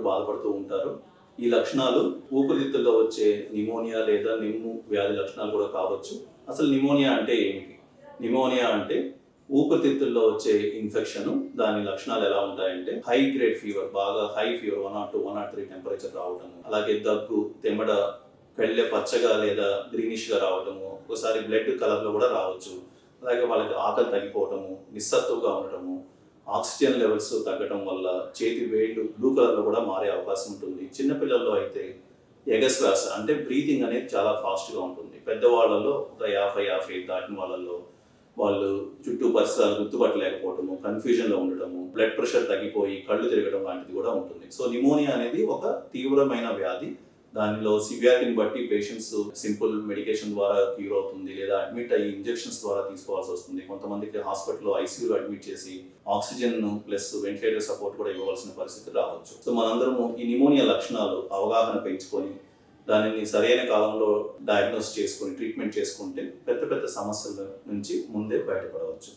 బాధపడుతూ ఉంటారు. ఈ లక్షణాలు ఊపిరితిత్తుల్లో వచ్చే నిమోనియా లేదా నిమ్ము వ్యాధి లక్షణాలు కూడా కావచ్చు. అసలు నిమోనియా అంటే ఏమిటి? నిమోనియా అంటే ఊపిరితిత్తుల్లో వచ్చే ఇన్ఫెక్షన్. దాని లక్షణాలు ఎలా ఉంటాయంటే హై గ్రేడ్ ఫీవర్, బాగా హై ఫీవర్ 102, 103 టెంపరేచర్ రావటము, అలాగే దగ్గు, తెమ్మడ, కళ్ళె పచ్చగా లేదా గ్రీనిష్గా రావటము, ఒకసారి బ్లడ్ కలర్లో కూడా రావచ్చు. అలాగే వాళ్ళకి ఆకలి తగ్గిపోవటము, నిస్సత్తువుగా ఉండటము, ఆక్సిజన్ లెవెల్స్ తగ్గటం వల్ల చేతి వేళ్ళు బ్లూ కలర్లో కూడా మారే అవకాశం ఉంటుంది. చిన్నపిల్లల్లో అయితే ఎగశ్వాస అంటే బ్రీతింగ్ అనేది చాలా ఫాస్ట్గా ఉంటుంది. పెద్దవాళ్ళలో ఒక 50 దాటిన వాళ్ళలో వాళ్ళు చుట్టూ పరిసరాలు గుర్తుపట్టలేకపోవటము, కన్ఫ్యూజన్లో ఉండటము, బ్లడ్ ప్రెషర్ తగ్గిపోయి కళ్ళు తిరగడం లాంటిది కూడా ఉంటుంది. సో నిమోనియా అనేది ఒక తీవ్రమైన వ్యాధి. దానిలో సివియారిటీని బట్టి పేషెంట్స్ సింపుల్ మెడికేషన్ ద్వారా క్యూర్ అవుతుంది, లేదా అడ్మిట్ అయ్యి ఇంజెక్షన్స్ ద్వారా తీసుకోవాల్సి వస్తుంది. కొంతమందికి హాస్పిటల్లో ఐసీయూలో అడ్మిట్ చేసి ఆక్సిజన్ ప్లస్ వెంటిలేటర్ సపోర్ట్ కూడా ఇవ్వవలసిన పరిస్థితి రావచ్చు. సో మనందరము ఈ నిమోనియా లక్షణాలు అవగాహన పెంచుకొని దానిని సరైన కాలంలో డయాగ్నోస్ చేసుకొని ట్రీట్మెంట్ చేసుకుంటే పెద్ద పెద్ద సమస్యల నుంచి ముందే బయటపడవచ్చు.